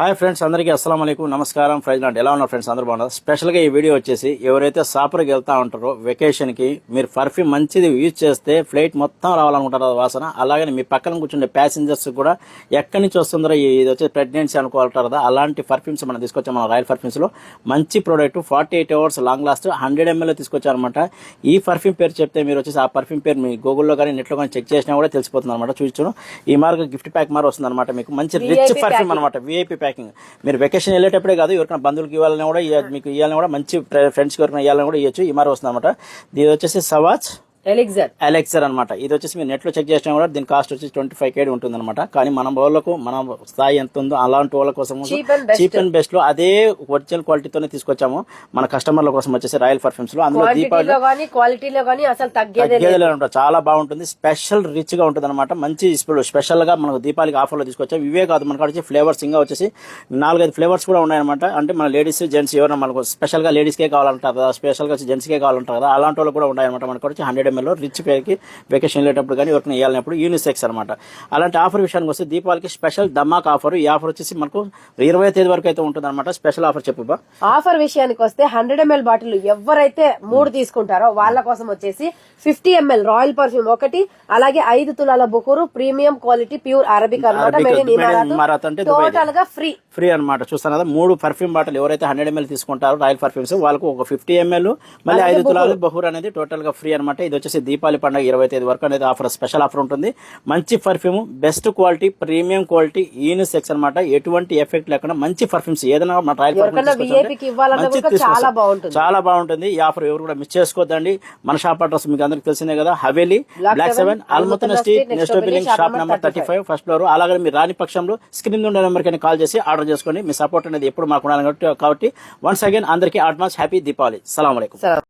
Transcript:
Hi friends, అందరికీ అస్సలం అయికు నమస్కారం. ప్రైజ్ లాంటి ఎలా ఉన్నారు ఫ్రెండ్స్? అందరూ బాగున్నారు. స్పెషల్గా ఈ వీడియో వచ్చేసి ఎవరైతే సాపర్కి వెళ్తా ఉంటారో వెకేషన్కి మీరు పర్ఫ్యూమ్ మంచిది యూజ్ చేస్తే ఫ్లైట్ మొత్తం రావాలనుకుంటారు వాసన. అలాగే మీ పక్కన కూర్చుండే ప్యాసింజర్స్ కూడా ఎక్కడి నుంచి వస్తుందో ఇది వచ్చి ప్రెగ్నెన్సీ అనుకుంటారు కదా, అలాంటి పర్ఫ్యూమ్స్ మనం తీసుకొచ్చాం. మన రాయల్ పర్ఫ్యూమ్స్లో మంచి product 48 hours long last 100 ml తీసుకొచ్చారనమాట. ఈ పర్ఫ్యూమ్ పేరు చెప్తే మీరు వచ్చేసి ఆ పర్ఫ్యూమ్ పేరు మీ గూగుల్లో కానీ నెట్లో కానీ చెక్ చేసినా కూడా తెలిసిపోతుంది అనమాట. చూపించు, ఈ మార్గ గిఫ్ట్ ప్యాక్ మార్ వస్తుంది అనమాట. మీకు మంచి రిచ్ పర్ఫ్యూమ్ అనమాట, విఐపి ప్యాకింగ్. మీరు వెకేషన్ వెళ్ళేటప్పుడే కాదు, ఎవరికైనా బంధువులకి ఇవ్వాలని కూడా మీకు ఇవ్వాలని కూడా, మంచి ఫ్రెండ్స్కి ఎవరికైనా ఇవ్వాలని కూడా ఇవ్వచ్చు. ఈ మారి వస్తుంది అనమాట. ఇది వచ్చేసి సవాజ్ ఎలెక్సర్ అనమాట. ఇది వచ్చేసి మీరు నెట్ లో చెక్ చేసినా కూడా దీని కాస్ట్ వచ్చి 25K ఉంటుంది అనమాట. కానీ మన వాళ్ళకు మన స్థాయి ఎంత ఉందో అలాంటి వాళ్ళ కోసం చీప్ అండ్ బెస్ట్ లో అదే ఒరిజినల్ క్వాలిటీతోనే తీసుకొచ్చాము మన కస్టమర్ల కోసం వచ్చేసి రాయల్ పర్ఫ్యూమ్స్ లో. అందులో దీపావళి చాలా బాగుంటుంది, స్పెషల్ రిచ్ గా ఉంటుంది అనమాట. మంచి స్పెషల్ గా మనకు దీపావళికి ఆఫర్ లో తీసుకొచ్చాం. ఇవే కాదు, మనకు వచ్చి ఫ్లేవర్స్ ఇంకా వచ్చేసి 4-5 ఫ్లేవర్స్ కూడా ఉన్నాయన్నమాట. అంటే మన లేడీస్ జెంట్స్ ఎవరైనా మనకు స్పెషల్ గా లేడీస్ కే కావాలంటారు కదా, స్పెషల్ గా జెంట్స్ కే కావాలంటారు కదా, అలాంటి వాళ్ళు కూడా ఉన్నాయన్నమాట. మనకు వచ్చి 100 ml రిచ్ పేరుకి వెకేషన్ వెళ్ళేటప్పుడు కానీ ఎవరికైనా వెళ్ళినప్పుడు యూనిసెక్స్ అనమాట. అలాంటి ఆఫర్ విషయానికి వస్తే దీపావళికి స్పెషల్ దమాక్ ఆఫర్. ఈ ఆఫర్ వచ్చేసి మనకు 20వ తేదీ వరకు అయితే ఉంటుంది అనమాట. స్పెషల్ ఆఫర్ చెప్పు. ఆఫర్ విషయానికి వస్తే 100 ml బాటిల్ ఎవరైతే 3 తీసుకుంటారో వాళ్ళ కోసం వచ్చేసి 50 ml రాయల్ పర్ఫ్యూమ్ ఒకటి, అలాగే 5 తులాల బుకూరు ప్రీమియం క్వాలిటీ ప్యూర్ అరబిక్ అనమాట. టోటల్ గా ఫ్రీ అనమాట. చూస్తాను కదా, 3 పర్ఫ్యూమ్ బాటిల్ ఎవరైతే 100 ml తీసుకుంటారో రాయల్ పర్ఫ్యూమ్స్ వాళ్ళకు ఒక 50 ml మళ్ళీ 5 తులాల బహూర్ అనేది టోటల్ గా ఫ్రీ అనమాట. ఇది వచ్చేసి దీపావళి పండుగ 20వ తేదీ వరకు అనేది ఆఫర్, స్పెషల్ ఆఫర్ ఉంటుంది. మంచి perfume, best quality, premium quality, unisex అనమాట. ఎటువంటి ఎఫెక్ట్ లేకుండా మంచి పర్ఫ్యూమ్స్ ఏదైనా మన రాయల్ చాలా బాగుంటుంది. ఈ ఆఫర్ ఎవరు కూడా మిస్ చేసుకోవద్దండి. మన షాప్ అడ్రస్ మీకు అందరికి తెలిసిందే కదా, హవేలీ బ్లాక్ 7 అల్ముతన street, next building, shop number 35 first floor. అలాగే మీరు రాని పక్షంలో స్క్రీన్ ఉండే నెంబర్ కి కాల్ చేసి ఆర్డర్ చేసుకోండి. మీ సపోర్ట్ అనేది ఎప్పుడు మాకు ఉండాలి కాబట్టి వన్స్ అగైన్ అందరికీ అడ్వాన్స్ హ్యాపీ దీపావళి. సలాం అలైకుం.